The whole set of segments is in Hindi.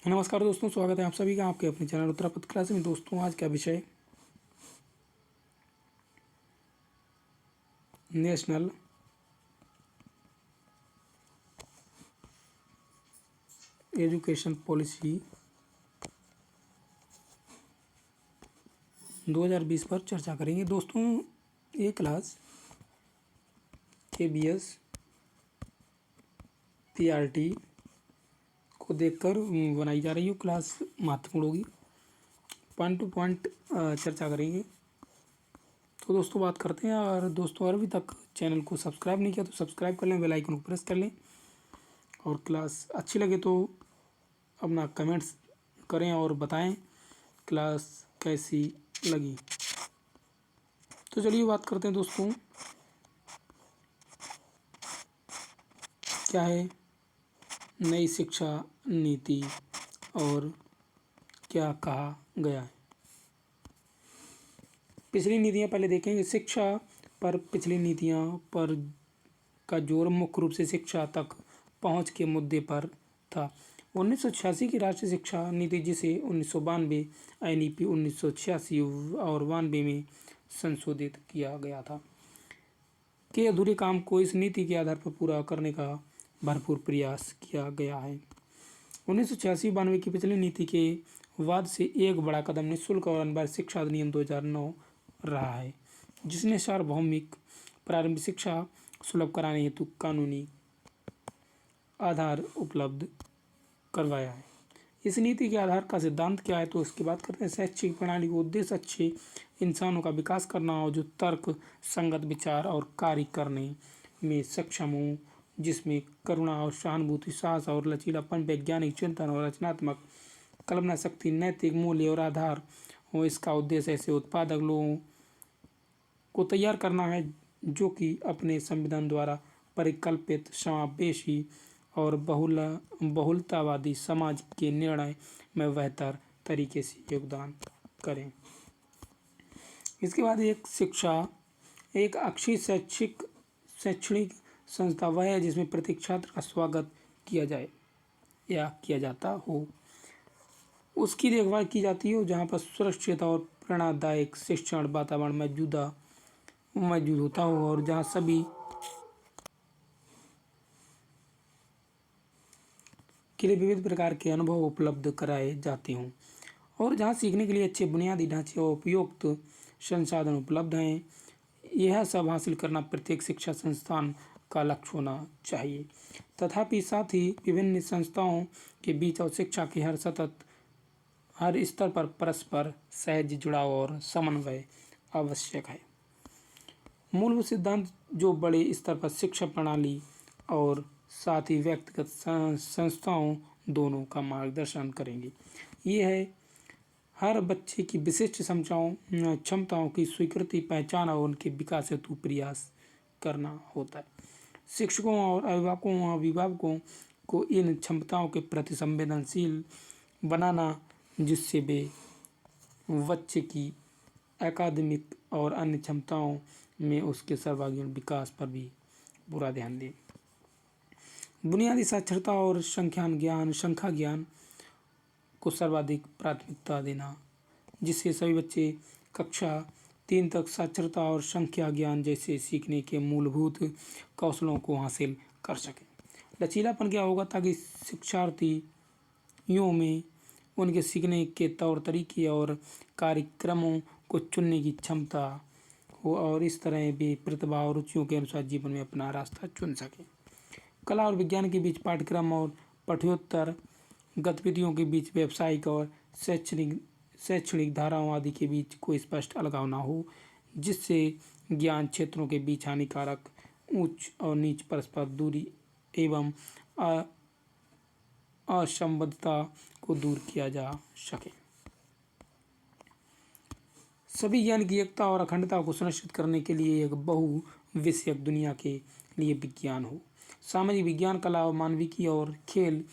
नमस्कार दोस्तों, स्वागत है आप सभी का आपके अपने चैनल उत्तरापथ क्लास में। दोस्तों, आज का विषय नेशनल एजुकेशन पॉलिसी 2020 पर चर्चा करेंगे। दोस्तों, ये क्लास KBS PRT को देखकर बनाई जा रही है। क्लास महत्वपूर्ण होगी, पॉइंट टू पॉइंट चर्चा करेंगे। तो दोस्तों, बात करते हैं। और दोस्तों, अगर अभी तक चैनल को सब्सक्राइब नहीं किया तो सब्सक्राइब कर लें, बेल आइकन को प्रेस कर लें। और क्लास अच्छी लगे तो अपना कमेंट्स करें और बताएं क्लास कैसी लगी। तो चलिए बात करते हैं दोस्तों, क्या है नई शिक्षा नीति और क्या कहा गया है। पिछली नीतियां पहले देखेंगे। शिक्षा पर पिछली नीतियां पर का जोर मुख्य रूप से शिक्षा तक पहुंच के मुद्दे पर था। 1986 की राष्ट्रीय शिक्षा नीति, जिसे 1992 NEP 1986 और 92 में संशोधित किया गया था, के अधूरे काम को इस नीति के आधार पर पूरा करने का भरपूर प्रयास किया गया है। 1986-92 की पिछली नीति के बाद से एक बड़ा कदम निःशुल्क और अनिवार्य शिक्षा अधिनियम 2009 रहा है, जिसने सार्वभौमिक प्रारंभिक शिक्षा सुलभ कराने हेतु कानूनी आधार उपलब्ध करवाया है। इस नीति के आधार का सिद्धांत क्या है, तो इसकी बात करते हैं। शैक्षिक प्रणाली का उद्देश्य अच्छे इंसानों का विकास करना हो, जो तर्क संगत विचार और कार्य करने में सक्षम हो, जिसमें करुणा और सहानुभूति, साहस और लचीलापन, वैज्ञानिक चिंतन और रचनात्मक कल्पना शक्ति, नैतिक मूल्य और आधार हो। इसका उद्देश्य ऐसे उत्पादक लोगों को तैयार करना है जो कि अपने संविधान द्वारा परिकल्पित समावेशी और बहुलतावादी समाज के निर्णय में बेहतर तरीके से योगदान करें। इसके बाद एक अच्छी शैक्षणिक संस्था वह है जिसमें प्रत्येक छात्र का स्वागत किया जाए या किया जाता हो, उसकी देखभाल की जाती हो, जहाँ पर सुरक्षित और प्रेरणादायक शिक्षण वातावरण मौजूद होता हो, और जहाँ सभी के लिए विविध प्रकार के अनुभव उपलब्ध कराए जाते हों, और जहाँ सीखने के लिए अच्छे बुनियादी ढांचे और उपयुक्त संसाधन उपलब्ध हैं। यह सब हासिल करना प्रत्येक शिक्षा संस्थान का लक्ष्य होना चाहिए। तथापि साथ ही विभिन्न संस्थाओं के बीच और शिक्षा के हर स्तर पर परस्पर सहज जुड़ाव और समन्वय आवश्यक है। मूलभूत सिद्धांत जो बड़े स्तर पर शिक्षा प्रणाली और साथ ही व्यक्तिगत संस्थाओं दोनों का मार्गदर्शन करेंगे। ये है हर बच्चे की विशिष्ट क्षमताओं की स्वीकृति, पहचान और उनके विकास हेतु प्रयास करना होता है। शिक्षकों और अभिभावकों को इन क्षमताओं के प्रति संवेदनशील बनाना, जिससे वे बच्चे की अकादमिक और अन्य क्षमताओं में उसके सर्वांगीण विकास पर भी पूरा ध्यान दें। बुनियादी साक्षरता और संख्या ज्ञान को सर्वाधिक प्राथमिकता देना, जिससे सभी बच्चे कक्षा 3 तक साक्षरता और संख्या ज्ञान जैसे सीखने के मूलभूत कौशलों को हासिल कर सकें। लचीलापन क्या होगा, ताकि शिक्षार्थियों में उनके सीखने के तौर तरीके और कार्यक्रमों को चुनने की क्षमता हो, और इस तरह वे प्रतिभा और रुचियों के अनुसार जीवन में अपना रास्ता चुन सकें। कला और विज्ञान के बीच पाठ्यक्रम और पाठ्योत्तर गतिविधियों के बीच व्यावसायिक और शैक्षणिक धाराओं आदि के बीच कोई स्पष्ट अलगाव न हो, जिससे ज्ञान क्षेत्रों के बीच हानिकारक उच्च और नीच, परस्पर दूरी एवं असंबद्धता को दूर किया जा सके। सभी ज्ञान की एकता और अखंडता को सुनिश्चित करने के लिए एक बहुविषयक दुनिया के लिए विज्ञान हो। सामाजिक विज्ञान, कला और मानविकी और खेल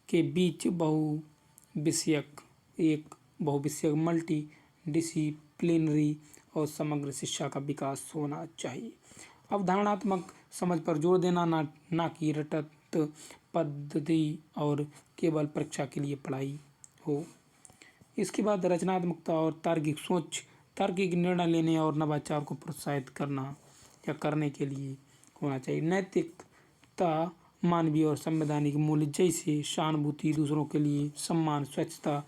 के बीच बहुविषयक मल्टी डिसिप्लिनरी और समग्र शिक्षा का विकास होना चाहिए। अवधारणात्मक समझ पर जोर देना, ना कि रटत पद्धति और केवल परीक्षा के लिए पढ़ाई हो। इसके बाद रचनात्मकता और तार्किक सोच, तार्किक निर्णय लेने और नवाचार को प्रोत्साहित करना या करने के लिए होना चाहिए। नैतिकता, मानवीय और संवैधानिक मूल्य जैसे सहानुभूति, दूसरों के लिए सम्मान, स्वच्छता,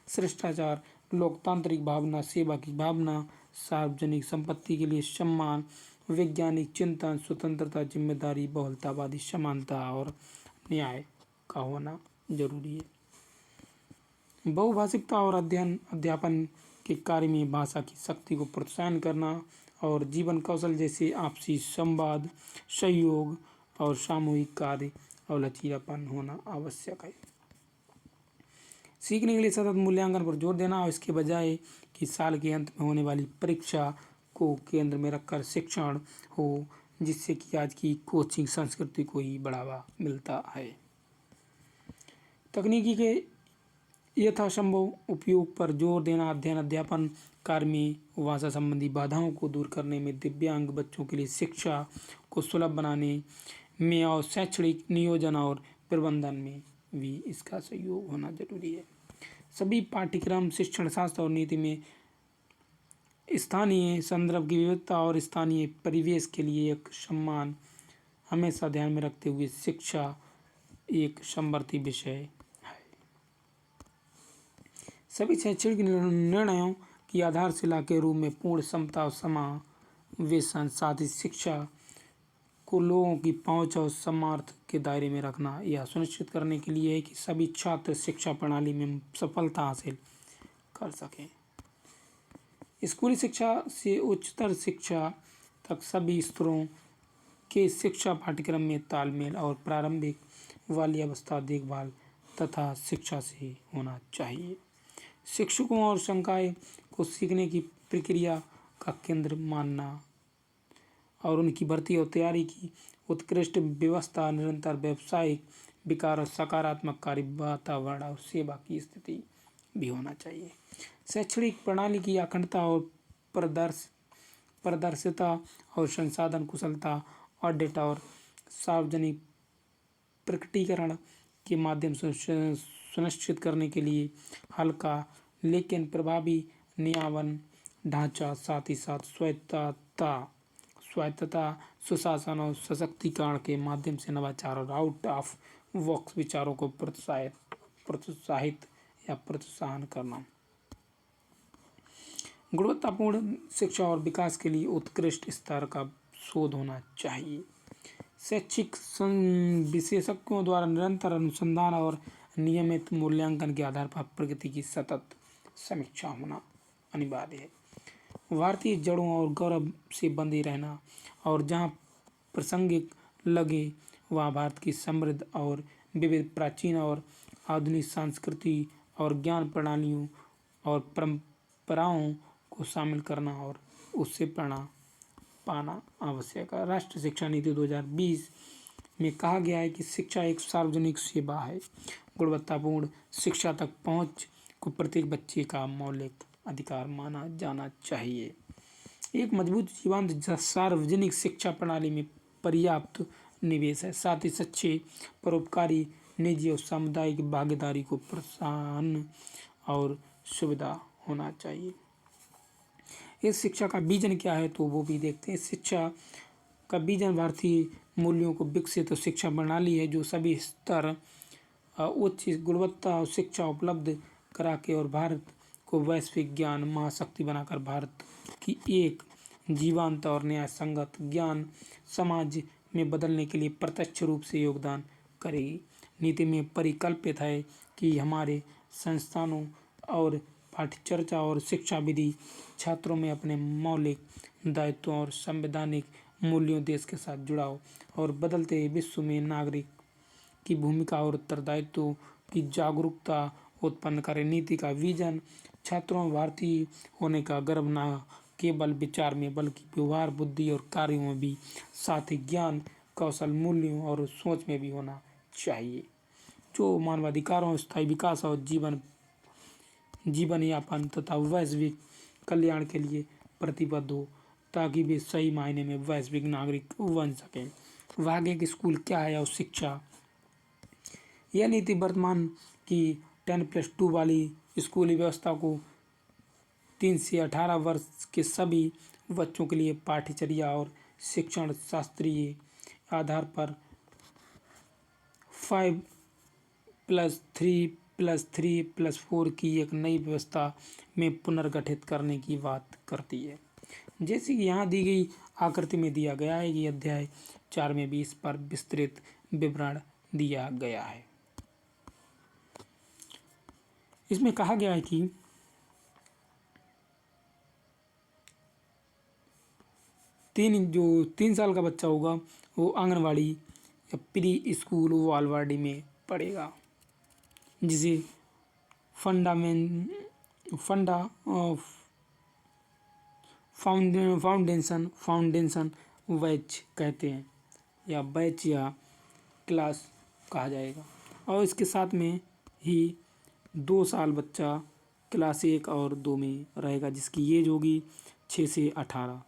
शिष्टाचार, लोकतांत्रिक भावना, सेवा की भावना, सार्वजनिक संपत्ति के लिए सम्मान, वैज्ञानिक चिंतन, स्वतंत्रता, जिम्मेदारी, बहुलतावादी, समानता और न्याय का होना जरूरी है। बहुभाषिकता और अध्यापन के कार्य में भाषा की शक्ति को प्रोत्साहन करना और जीवन कौशल जैसे आपसी संवाद, सहयोग और सामूहिक कार्य और लचीलापन होना आवश्यक है। सीखने के लिए सतत मूल्यांकन पर जोर देना और इसके बजाय कि साल के अंत में होने वाली परीक्षा को केंद्र में रखकर शिक्षण हो, जिससे कि आज की कोचिंग संस्कृति को ही बढ़ावा मिलता है। तकनीकी के यथासंभव उपयोग पर जोर देना, अध्ययन अध्यापन कार्य में भाषा संबंधी बाधाओं को दूर करने में, दिव्यांग बच्चों के लिए शिक्षा को सुलभ बनाने में और शैक्षणिक नियोजन और प्रबंधन में भी इसका सहयोग होना जरूरी है। सभी पाठ्यक्रम, शिक्षण शास्त्र और नीति में स्थानीय संदर्भ की विविधता और स्थानीय परिवेश के लिए एक सम्मान हमेशा ध्यान में रखते हुए शिक्षा एक समवर्ती विषय है। सभी शैक्षणिक निर्णयों की आधारशिला के रूप में पूर्ण समता और समावेशन, साथ ही शिक्षा को लोगों की पहुंच और सामर्थ्य के दायरे में रखना यह सुनिश्चित करने के लिए है कि सभी छात्र शिक्षा प्रणाली में सफलता हासिल कर सकें। स्कूली शिक्षा से उच्चतर शिक्षा तक सभी स्तरों के शिक्षा पाठ्यक्रम में तालमेल और प्रारंभिक वाली अवस्था देखभाल तथा शिक्षा से होना चाहिए। शिक्षकों और संकाय को सीखने की प्रक्रिया का केंद्र मानना और उनकी भर्ती और तैयारी की उत्कृष्ट व्यवस्था, निरंतर व्यावसायिक विकास और सकारात्मक कार्य वातावरण और सेवा की स्थिति भी होना चाहिए। शैक्षणिक प्रणाली की अखंडता और पारदर्शिता और संसाधन कुशलता, ऑडिट और सार्वजनिक प्रकटीकरण के माध्यम से सुनिश्चित करने के लिए हल्का लेकिन प्रभावी नियामन ढांचा, साथ ही साथ स्वायत्तता, सुशासन और सशक्तिकरण के माध्यम से नवाचार और आउट ऑफ बॉक्स विचारों को प्रोत्साहित या प्रोत्साहन करना। गुणवत्तापूर्ण शिक्षा और विकास के लिए उत्कृष्ट स्तर का शोध होना चाहिए। शैक्षिक विशेषज्ञों द्वारा निरंतर अनुसंधान और नियमित मूल्यांकन के आधार पर प्रगति की सतत समीक्षा होना अनिवार्य है। भारतीय जड़ों और गौरव से बंधे रहना और जहाँ प्रासंगिक लगे वहाँ भारत की समृद्ध और विविध प्राचीन और आधुनिक संस्कृति और ज्ञान प्रणालियों और परंपराओं को शामिल करना और उससे प्रेरणा पाना आवश्यक है। राष्ट्रीय शिक्षा नीति 2020 में कहा गया है कि शिक्षा एक सार्वजनिक सेवा है। गुणवत्तापूर्ण शिक्षा तक पहुँच को प्रत्येक बच्चे का मौलिक अधिकार माना जाना चाहिए। एक मजबूत जीवंत सार्वजनिक शिक्षा प्रणाली में पर्याप्त निवेश है, साथ ही सच्चे परोपकारी निजी और सामुदायिक भागीदारी को प्रोत्साहन और सुविधा होना चाहिए। इस शिक्षा का विजन क्या है तो वो भी देखते हैं। शिक्षा का विजन भारतीय मूल्यों को विकसित शिक्षा प्रणाली है जो सभी स्तर उच्च गुणवत्ता और शिक्षा उपलब्ध करा के और भारत को वैश्विक ज्ञान महाशक्ति बनाकर भारत की एक जीवंत और न्याय संगत ज्ञान समाज में बदलने के लिए प्रत्यक्ष रूप से योगदान करेगी। नीति में परिकल्पित है कि हमारे संस्थानों और पाठ्यचर्या और शिक्षा विधि छात्रों में अपने मौलिक दायित्वों और संवैधानिक मूल्यों, देश के साथ जुड़ाव और बदलते विश्व में नागरिक की भूमिका और उत्तरदायित्व की जागरूकता उत्पन्न करे। नीति का विजन छात्रों में भारतीय होने का गर्व न केवल विचार में बल्कि व्यवहार, बुद्धि और कार्यों में भी, साथ ही ज्ञान, कौशल, मूल्यों और सोच में भी होना चाहिए, जो मानवाधिकारों, स्थायी विकास और जीवन यापन तथा वैश्विक कल्याण के लिए प्रतिबद्ध हो, ताकि वे सही मायने में वैश्विक नागरिक बन सकें। आगे के स्कूल क्या है और शिक्षा यह नीति वर्तमान की 10+2 वाली स्कूली व्यवस्था को 3 से 18 वर्ष के सभी बच्चों के लिए पाठ्यचर्या और शिक्षण शास्त्रीय आधार पर 5+3+3+4 की एक नई व्यवस्था में पुनर्गठित करने की बात करती है। जैसे कि यहाँ दी गई आकृति में दिया गया है कि अध्याय 4 में भी इस पर विस्तृत विवरण दिया गया है। इसमें कहा गया है कि जो 3 साल का बच्चा होगा वो आंगनवाड़ी या प्री स्कूल बालवाड़ी में पढ़ेगा, जिसे फाउंडेशन बैच कहते हैं, या बैच या क्लास कहा जाएगा। और इसके साथ में ही 2 साल बच्चा क्लास 1 और 2 में रहेगा, जिसकी एज होगी 6 से 18।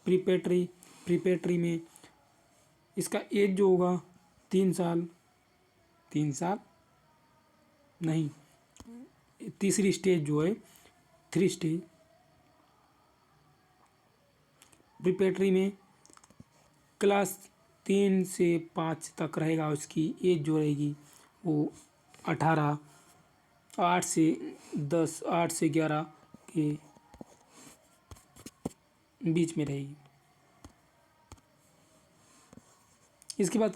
प्रीपेटरी में इसका एज जो होगा 3 साल नहीं, तीसरी स्टेज जो है 3 स्टेज। प्रीपेटरी में क्लास 3 से 5 तक रहेगा, उसकी एज जो रहेगी वो 18, 8 से 11 के बीच में रहेगी। इसके बाद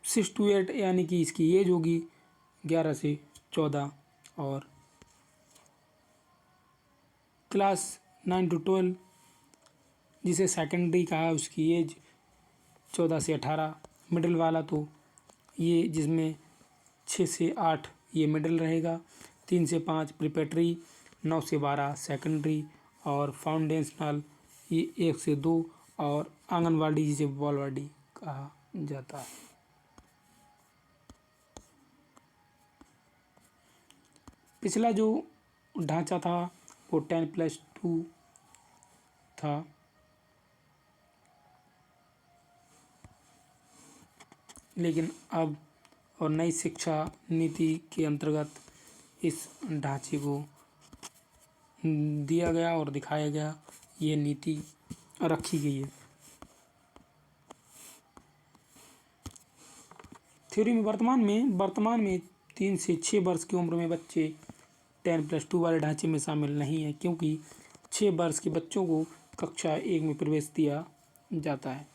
6 to 8 यानी कि इसकी एज होगी 11 से 14, और क्लास 9 to 12 जिसे सेकेंडरी कहा है उसकी एज 14 से 18। मिडिल वाला तो ये जिसमें 6 से 8 ये मिडिल रहेगा, 3 से 5 प्रीपेटरी, 9 से 12 सेकेंडरी, और फाउंडेशनल ये 1 से 2, और आंगनवाड़ी जिसे बालवाड़ी कहा जाता है। पिछला जो ढांचा था वो 10+2 था, लेकिन अब और नई शिक्षा नीति के अंतर्गत इस ढांचे को दिया गया और दिखाया गया, ये नीति रखी गई है। थ्योरी में वर्तमान में 3 से 6 वर्ष की उम्र में बच्चे 10+2 वाले ढांचे में शामिल नहीं है, क्योंकि 6 वर्ष के बच्चों को कक्षा 1 में प्रवेश दिया जाता है।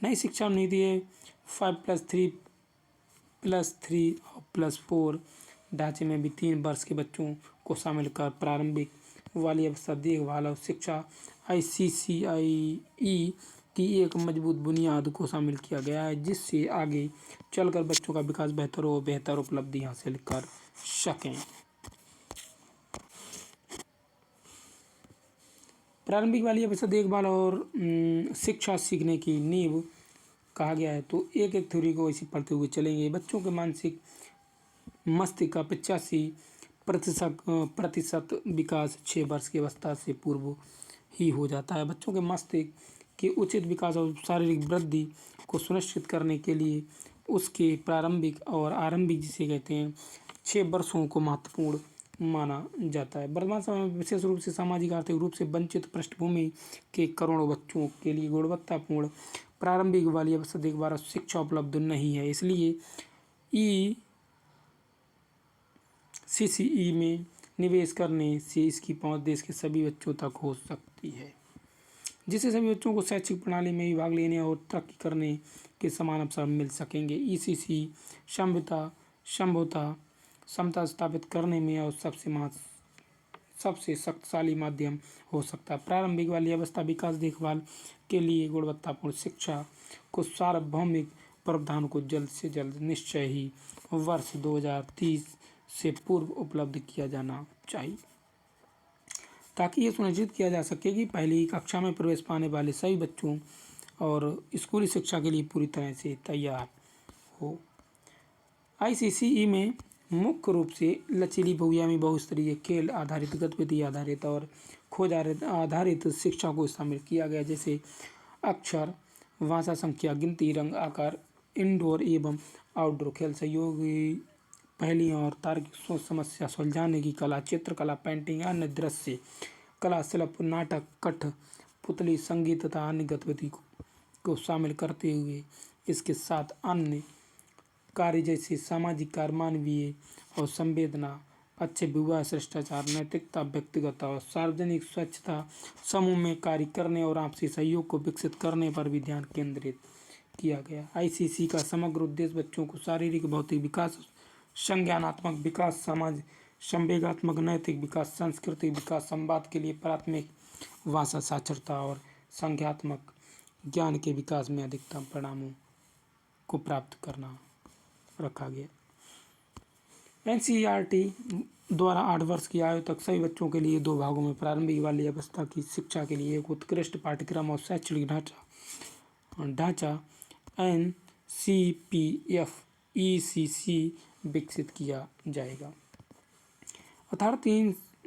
नई शिक्षा नीति है 5+3+3+4 ढांचे में भी 3 वर्ष के बच्चों को शामिल कर प्रारंभिक वाली अवस्था देखभाल और शिक्षा ICCIE की एक मजबूत बुनियाद को शामिल किया गया है, जिससे आगे चलकर बच्चों का विकास बेहतर हो, बेहतर उपलब्धि हासिल कर सकें। प्रारंभिक वाली अवस्था देखभाल और शिक्षा सीखने की नींव कहा गया है, तो एक एक थ्योरी को इसी पढ़ते हुए चलेंगे। बच्चों के मानसिक मस्तिष्क का 85% विकास 6 वर्ष की अवस्था से पूर्व ही हो जाता है। बच्चों के मस्तिष्क के उचित विकास और शारीरिक वृद्धि को सुनिश्चित करने के लिए उसके प्रारंभिक और आरंभिक जिसे कहते हैं 6 वर्षों को महत्वपूर्ण माना जाता है। वर्तमान समय में विशेष रूप से सामाजिक आर्थिक रूप से वंचित पृष्ठभूमि के करोड़ों बच्चों के लिए गुणवत्तापूर्ण प्रारंभिक वाली अवस्था देखभाल और शिक्षा उपलब्ध नहीं है, इसलिए CCE में निवेश करने से इसकी पहुंच देश के सभी बच्चों तक हो सकती है, जिससे सभी बच्चों को शैक्षिक प्रणाली में भी भाग लेने और तरक्की करने के समान अवसर मिल सकेंगे। ECC संभवतः समता स्थापित करने में और सबसे शक्तिशाली माध्यम हो सकता है। प्रारंभिक वाली अवस्था विकास देखभाल के लिए गुणवत्तापूर्ण शिक्षा को सार्वभौमिक प्रावधान को जल्द से जल्द निश्चय ही वर्ष 2030 से पूर्व उपलब्ध किया जाना चाहिए, ताकि ये सुनिश्चित किया जा सके कि पहली कक्षा में प्रवेश पाने वाले सभी बच्चों और स्कूली शिक्षा के लिए पूरी तरह से तैयार हो। ICCE में मुख्य रूप से लचीली बहुआयामी बहुस्तरीय खेल आधारित गतिविधि आधारित और खोज आधारित शिक्षा को शामिल किया गया, जैसे अक्षर, भाषा, संख्या, गिनती, रंग, आकार इंडोर एवं आउटडोर खेल सहयोगी पहेलियाँ और तार्किक सोच समस्या सुलझाने की कला, चित्रकला, पेंटिंग, अन्य दृश्य कला, शिल्प, नाटक, कठपुतली, संगीत तथा अन्य गतिविधि को शामिल करते हुए इसके साथ अन्य कार्य जैसे सामाजिक कार्य, मानवीय और संवेदना, अच्छे विवाह, शिष्टाचार, नैतिकता, व्यक्तिगत और सार्वजनिक स्वच्छता, समूह में कार्य करने और आपसी सहयोग को विकसित करने पर भी ध्यान केंद्रित किया गया। आईसीसी का समग्र उद्देश्य बच्चों को शारीरिक भौतिक विकास, संज्ञानात्मक विकास, समाज संवेगात्मक, नैतिक विकास, सांस्कृतिक विकास, संवाद के लिए प्राथमिक भाषा साक्षरता और संज्ञानात्मक ज्ञान के विकास में अधिकतम परिणामों को प्राप्त करना रखा गया। एनसीईआरटी द्वारा 8 वर्ष की आयु तक सभी बच्चों के लिए 2 भागों में प्रारंभिक बाल्य अवस्था की शिक्षा के लिए एक उत्कृष्ट पाठ्यक्रम और शैक्षणिक ढांचा NCPF-ECC विकसित किया जाएगा। अर्थात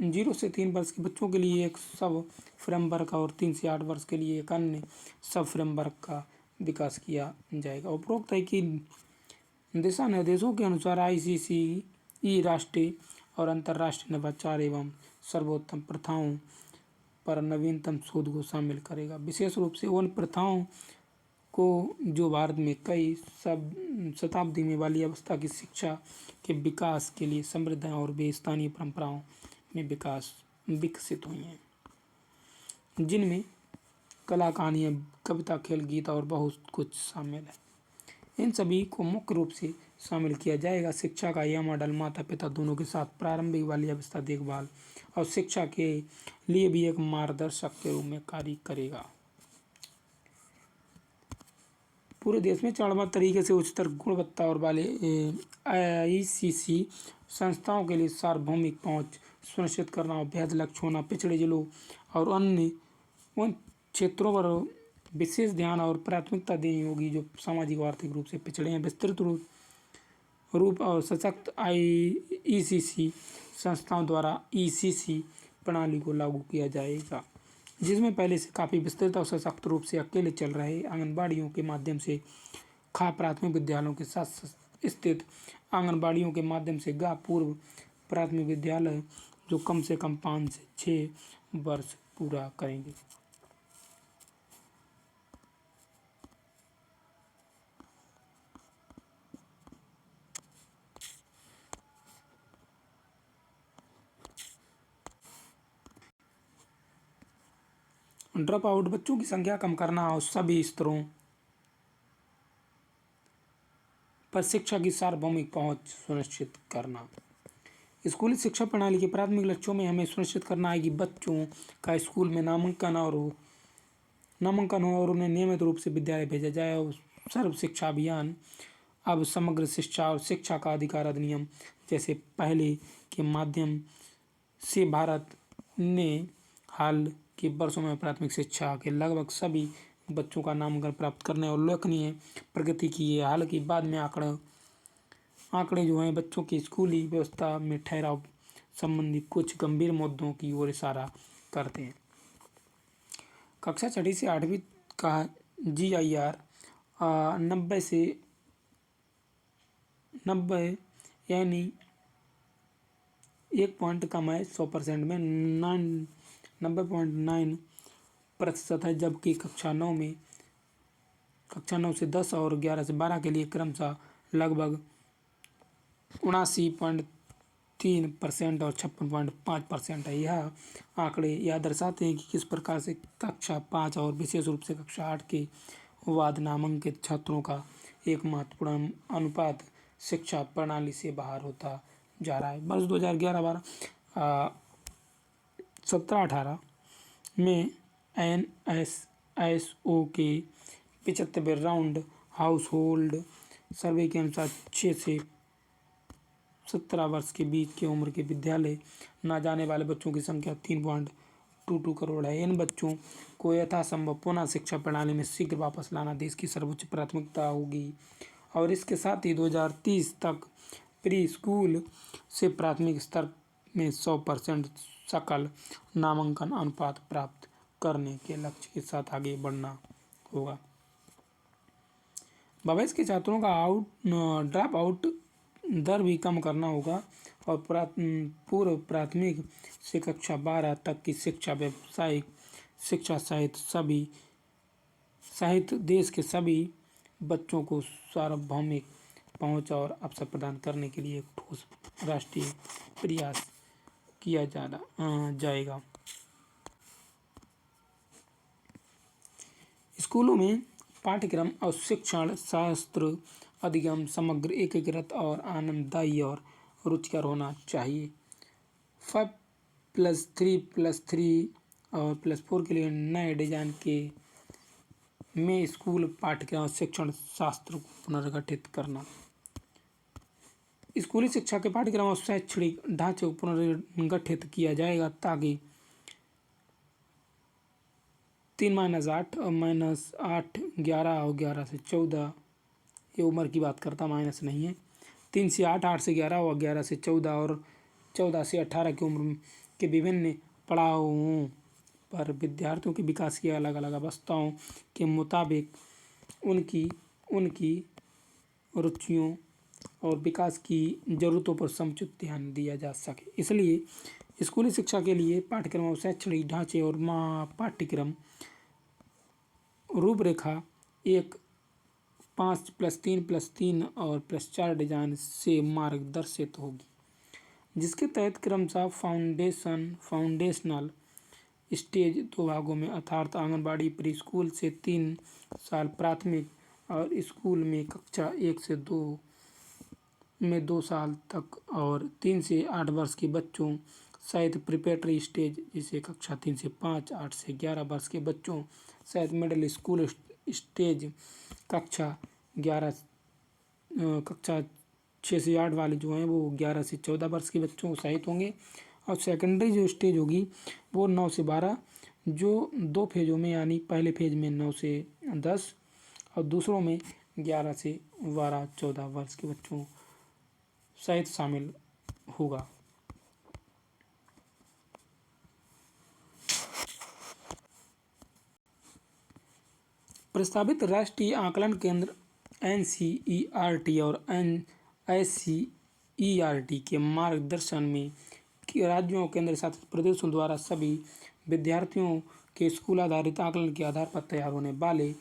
0 से 3 वर्ष के बच्चों के लिए एक सब फ्रेमवर्क और 3 से 8 वर्ष के लिए एक अन्य सब फ्रेमवर्क का विकास किया जाएगा। उपरोक्त है कि दिशा निर्देशों के अनुसार आईसीसी राष्ट्रीय और अंतर्राष्ट्रीय नवाचार एवं सर्वोत्तम प्रथाओं पर नवीनतम शोध को शामिल करेगा, विशेष रूप से उन प्रथाओं को जो भारत में कई शताब्दी में बाल्य अवस्था की शिक्षा के विकास के लिए समृद्ध हैं और वे स्थानीय परंपराओं में विकसित हुई हैं, जिनमें कला, कहानियाँ, कविता, खेल, गीत और बहुत कुछ शामिल है। इन सभी को मुख्य रूप से शामिल किया जाएगा। शिक्षा का यह मॉडल माता पिता दोनों के साथ प्रारंभिक बाल्यावस्था देखभाल और शिक्षा के लिए भी एक मार्गदर्शक के रूप में कार्य करेगा। पूरे देश में चरणबद्ध तरीके से उच्चतर गुणवत्ता और वाले आईसीसी संस्थाओं के लिए सार्वभौमिक पहुंच सुनिश्चित करना और बेहद लक्ष्य होना, पिछड़े जिलों और अन्य उन क्षेत्रों पर विशेष ध्यान और प्राथमिकता देनी होगी जो सामाजिक और आर्थिक रूप से पिछड़े हैं। विस्तृत रूप और सशक्त ईसीसी संस्थाओं द्वारा ईसीसी प्रणाली को लागू किया जाएगा, जिसमें पहले से काफ़ी विस्तृत और सशक्त रूप से अकेले चल रहे आंगनबाड़ियों के माध्यम से प्राथमिक विद्यालयों के साथ स्थित आंगनबाड़ियों के माध्यम से पूर्व प्राथमिक विद्यालय जो कम से कम 5 से 6 वर्ष पूरा करेंगे। ड्रॉप आउट बच्चों की संख्या कम करना और सभी स्तरों पर शिक्षा की सार्वभौमिक पहुंच सुनिश्चित करना। स्कूली शिक्षा प्रणाली के प्राथमिक लक्ष्यों में हमें सुनिश्चित करना है कि बच्चों का स्कूल में नामांकन हो और उन्हें नियमित रूप से विद्यालय भेजा जाए। और सर्व शिक्षा अभियान अब समग्र शिक्षा और शिक्षा का अधिकार अधिनियम जैसे पहले के माध्यम से भारत ने हाल के वर्षों में प्राथमिक शिक्षा के लगभग सभी बच्चों का नामांकन प्राप्त करने और उल्लेखनीय प्रगति की है। हालांकि बाद में आंकड़े जो हैं बच्चों की स्कूली व्यवस्था में ठहराव संबंधी कुछ गंभीर मुद्दों की ओर इशारा करते हैं। कक्षा 6वीं से 8वीं का GIR 90 यानी 1 पॉइंट कम है 100% में 90.9% है, जबकि कक्षा 9 से 10 और 11 से 12 के लिए क्रमशः लगभग 79.3% और 56.5% है। यह आंकड़े यह दर्शाते हैं कि किस प्रकार से कक्षा 5 और विशेष रूप से कक्षा 8 के बाद नामांकित छात्रों का एक महत्वपूर्ण अनुपात शिक्षा प्रणाली से बाहर होता जा रहा है। वर्ष 2011-12 17-18 में NSSO के 75वें राउंड हाउस होल्ड सर्वे के अनुसार 6 से 17 वर्ष के बीच की उम्र के विद्यालय न जाने वाले बच्चों की संख्या 3.22 करोड़ है। इन बच्चों को यथासंभव पुनः शिक्षा प्रणाली में शीघ्र वापस लाना देश की सर्वोच्च प्राथमिकता होगी और इसके साथ ही 2030 तक प्री स्कूल से प्राथमिक स्तर में 100% सकल नामांकन अनुपात प्राप्त करने के लक्ष्य के साथ आगे बढ़ना होगा। भविष्य के छात्रों का ड्रॉप आउट दर भी कम करना होगा और पूर्व प्राथमिक से कक्षा 12 तक की शिक्षा, व्यावसायिक शिक्षा सहित देश के सभी बच्चों को सार्वभौमिक पहुंच और अवसर प्रदान करने के लिए एक ठोस राष्ट्रीय प्रयास किया जाएगा। स्कूलों में पाठ्यक्रम और शिक्षण शास्त्र अधिगम समग्र, एकीकृत और आनंददायी और रुचिकर होना चाहिए। 5+3+3 और +4 के लिए नए डिजाइन के में स्कूल पाठ्यक्रम और शिक्षण शास्त्र को पुनर्गठित करना। स्कूली शिक्षा के पाठ्यक्रम और शैक्षणिक ढांचे को पुनर्गठित किया जाएगा ताकि 3-8 और -8 11 और 11 से 14, ये उम्र की बात करता, माइनस नहीं है। 3 से 8, 8 से 11 और 11 से 14 और 14 से 18 की उम्र के विभिन्न पड़ावों पर विद्यार्थियों के विकास की अलग अलग अवस्थाओं के मुताबिक उनकी रुचियों और विकास की ज़रूरतों पर समुचित ध्यान दिया जा सके। इसलिए स्कूली शिक्षा के लिए पाठ्यक्रम और शैक्षणिक ढांचे और पाठ्यक्रम रूपरेखा एक 5+3+3 और +4 डिजाइन से मार्गदर्शित होगी, जिसके तहत क्रमशः फाउंडेशनल स्टेज 2 भागों में अर्थात आंगनबाड़ी प्री स्कूल से 3 साल, प्राथमिक और स्कूल में कक्षा 1 से 2 में 2 साल तक और 3 से 8 वर्ष के बच्चों सहित प्रिपरेटरी स्टेज जिसे कक्षा 3 से 5, 8 से 11 वर्ष के बच्चों सहित मिडिल स्कूल स्टेज कक्षा 6 से 8 वाले जो हैं वो 11 से 14 वर्ष के बच्चों सहित होंगे और सेकेंडरी जो स्टेज होगी वो 9 से 12, जो 2 फेज़ों में, यानी पहले फेज़ में 9 से 10 और दूसरों में 11 से 12-14 वर्ष के बच्चों सहित शामिल होगा। प्रस्तावित राष्ट्रीय आकलन केंद्र NCERT और NICERT के मार्गदर्शन में राज्यों और केंद्र शासित प्रदेशों द्वारा सभी विद्यार्थियों के स्कूल आधारित आकलन के आधार पर तैयार होने वाले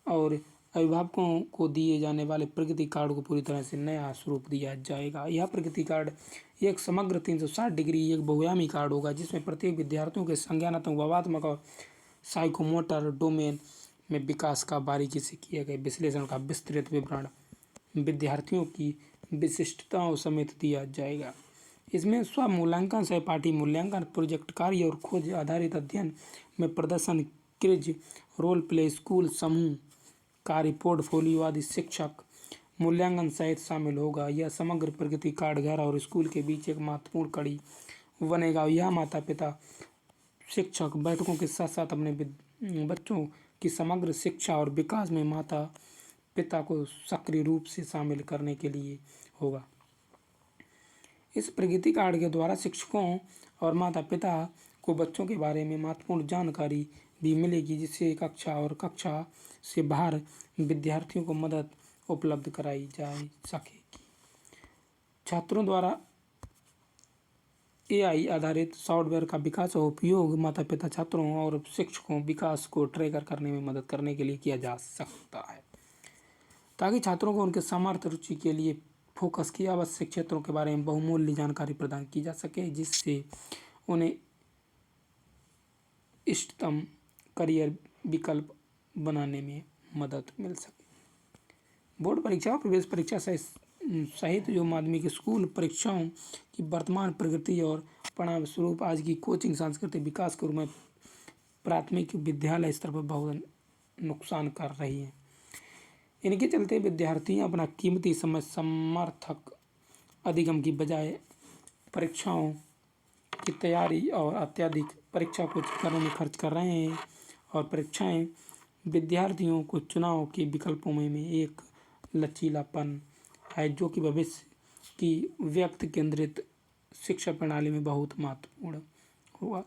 और अभिभावकों को दिए जाने वाले प्रगति कार्ड को पूरी तरह से नया स्वरूप दिया जाएगा। यह प्रगति कार्ड एक समग्र 360 डिग्री एक बहुआयामी कार्ड होगा, जिसमें प्रत्येक विद्यार्थियों के संज्ञानात्मक, भावात्मक और साइकोमोटर डोमेन में विकास का बारीकी से किए गए विश्लेषण का विस्तृत विवरण विद्यार्थियों की विशिष्टताओं समेत दिया जाएगा। इसमें स्वमूल्यांकन, सहपाठी मूल्यांकन, प्रोजेक्ट कार्य और खोज आधारित अध्ययन में प्रदर्शन, क्विज, रोल प्ले, स्कूल समूह कार्य, पोर्टफोलियो आदि शिक्षक मूल्यांकन सहित शामिल होगा। यह समग्र प्रगति कार्ड घर और स्कूल के बीच एक महत्वपूर्ण कड़ी बनेगा। यह माता पिता शिक्षक बैठकों के साथ साथ अपने बच्चों की समग्र शिक्षा और विकास में माता पिता को सक्रिय रूप से शामिल करने के लिए होगा। इस प्रगति कार्ड के द्वारा शिक्षकों और माता पिता को बच्चों के बारे में महत्वपूर्ण जानकारी भी मिलेगी, जिससे कक्षा से बाहर विद्यार्थियों को मदद उपलब्ध कराई जा सकेगी। छात्रों द्वारा AI आधारित सॉफ्टवेयर का विकास और उपयोग माता पिता, छात्रों और शिक्षकों विकास को ट्रैकर करने में मदद करने के लिए किया जा सकता है, ताकि छात्रों को उनके सामर्थ्य रुचि के लिए फोकस किए आवश्यक क्षेत्रों के बारे में बहुमूल्य जानकारी प्रदान की जा सके, जिससे उन्हें इष्टतम करियर विकल्प बनाने में मदद मिल सके। बोर्ड परीक्षा और प्रवेश परीक्षा सहित जो माध्यमिक स्कूल परीक्षाओं की वर्तमान प्रगति और परिणाम स्वरूप आज की कोचिंग सांस्कृतिक विकास के रूप में प्राथमिक विद्यालय स्तर पर बहुत नुकसान कर रही है। इनके चलते विद्यार्थी अपना कीमती समय समर्थक अधिगम की बजाय परीक्षाओं की तैयारी और अत्यधिक परीक्षा को करने में खर्च कर रहे हैं और परीक्षाएं विद्यार्थियों को चुनाव के विकल्पों में एक लचीलापन है, जो कि भविष्य की व्यक्ति केंद्रित शिक्षा प्रणाली में बहुत महत्वपूर्ण होगा।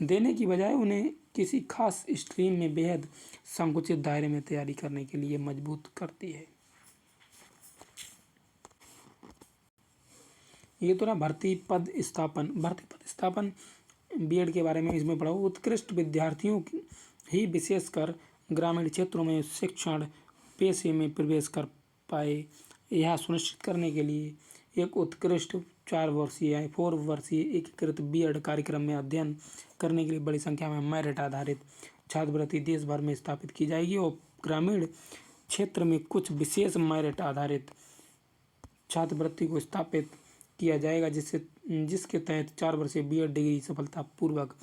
देने की बजाय उन्हें किसी खास स्ट्रीम में बेहद संकुचित दायरे में तैयारी करने के लिए मजबूत करती है। ये तो ना भर्ती पद स्थापन बीएड के बारे में इसमें पढ़ा। उत्कृष्ट विद्यार्थियों की ही विशेषकर ग्रामीण क्षेत्रों में शिक्षण पेशे में प्रवेश कर पाए, यह सुनिश्चित करने के लिए एक उत्कृष्ट 4 वर्षीय एकीकृत बीएड कार्यक्रम में अध्ययन करने के लिए बड़ी संख्या में मेरिट आधारित छात्रवृत्ति देश भर में स्थापित की जाएगी और ग्रामीण क्षेत्र में कुछ विशेष मेरिट आधारित छात्रवृत्ति को स्थापित किया जाएगा, जिसके तहत 4 वर्षीय बीएड डिग्री सफलतापूर्वक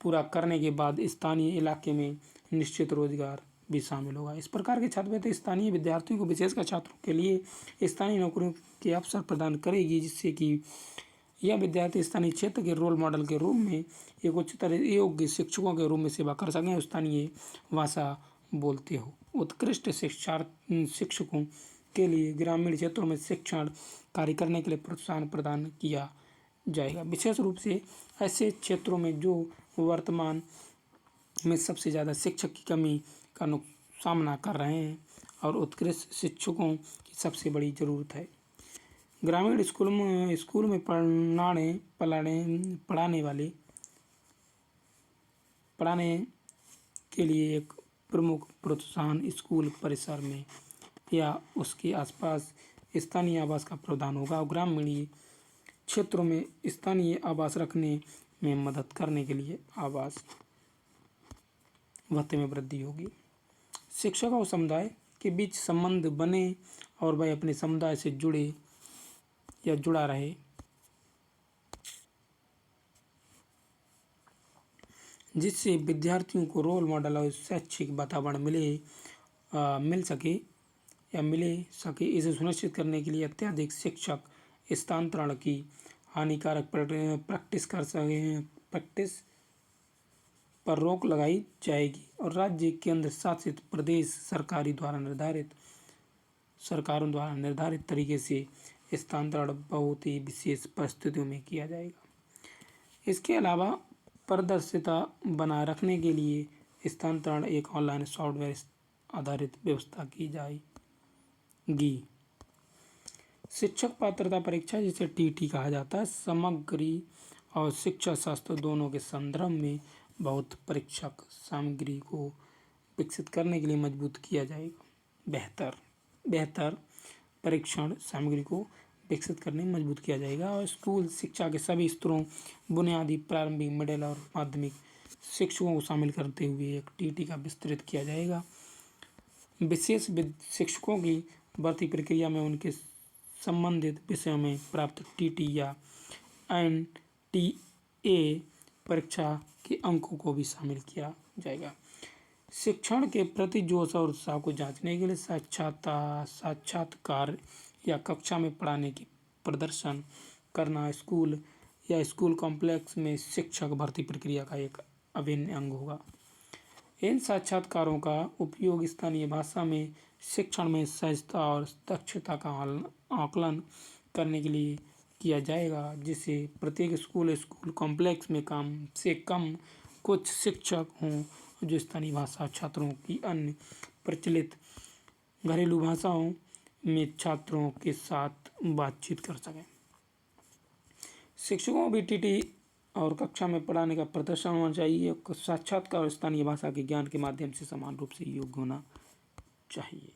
पूरा करने के बाद स्थानीय इलाके में निश्चित रोजगार भी शामिल होगा। इस प्रकार की छात्रवृत्ति स्थानीय विद्यार्थियों को, विशेषकर छात्रों के लिए स्थानीय नौकरियों के अवसर प्रदान करेगी, जिससे कि यह विद्यार्थी स्थानीय क्षेत्र के रोल मॉडल के रूप में एक उच्चतर योग्य शिक्षकों के रूप में सेवा कर सकें, स्थानीय भाषा बोलते हो। उत्कृष्ट शिक्षकों के लिए ग्रामीण क्षेत्रों में शिक्षण कार्य करने के लिए प्रोत्साहन प्रदान किया जाएगा, विशेष रूप से ऐसे क्षेत्रों में जो वर्तमान में सबसे ज़्यादा शिक्षक की कमी का सामना कर रहे हैं और उत्कृष्ट शिक्षकों की सबसे बड़ी ज़रूरत है। ग्रामीण स्कूल में पढ़ाने के लिए एक प्रमुख प्रोत्साहन स्कूल परिसर में या उसके आसपास स्थानीय आवास का प्रावधान होगा और ग्रामीण क्षेत्रों में स्थानीय आवास रखने में मदद करने के लिए आवास भत्ते में वृद्धि होगी। शिक्षक और समुदाय के बीच संबंध बने और वह अपने समुदाय से जुड़ा रहे, जिससे विद्यार्थियों को रोल मॉडल और शैक्षिक वातावरण मिल सके। इसे सुनिश्चित करने के लिए अत्यधिक शिक्षक स्थानांतरण की हानिकारक प्रैक्टिस पर रोक लगाई जाएगी और राज्य केंद्र शासित प्रदेश सरकारों द्वारा निर्धारित तरीके से स्थानांतरण बहुत ही विशेष परिस्थितियों में किया जाएगा। इसके अलावा पारदर्शिता बनाए रखने के लिए स्थानांतरण एक ऑनलाइन सॉफ्टवेयर आधारित व्यवस्था की जाएगी। शिक्षक पात्रता परीक्षा, जिसे टीटी कहा जाता है, सामग्री और शिक्षा शास्त्र दोनों के संदर्भ में बहुत परीक्षक सामग्री को विकसित करने के लिए मजबूत किया जाएगा। बेहतर परीक्षण सामग्री को विकसित करने में मजबूत किया जाएगा और स्कूल शिक्षा के सभी स्तरों, बुनियादी, प्रारंभिक, मिडिल और माध्यमिक शिक्षकों को शामिल करते हुए एक टीटी का विस्तृत किया जाएगा। विशेष शिक्षकों की भर्ती प्रक्रिया में उनके संबंधित विषयों में प्राप्त टीटी या एनटीए परीक्षा के अंकों को भी शामिल किया जाएगा। शिक्षण के प्रति जोश और उत्साह को जांचने के लिए साक्षात्कार या कक्षा में पढ़ाने की प्रदर्शन करना स्कूल या स्कूल कॉम्प्लेक्स में शिक्षक भर्ती प्रक्रिया का एक अभिन्न अंग होगा। इन साक्षात्कारों का उपयोग स्थानीय भाषा में शिक्षण में सहजता और दक्षता का आकलन करने के लिए किया जाएगा, जिससे प्रत्येक स्कूल कॉम्प्लेक्स में कम से कम कुछ शिक्षक हों जो स्थानीय भाषा छात्रों की अन्य प्रचलित घरेलू भाषाओं में छात्रों के साथ बातचीत कर सकें। शिक्षकों को भी टीटी और कक्षा में पढ़ाने का प्रदर्शन होना चाहिए। साक्षात्कार और स्थानीय भाषा के ज्ञान के माध्यम से समान रूप से योग्य होना चाहिए।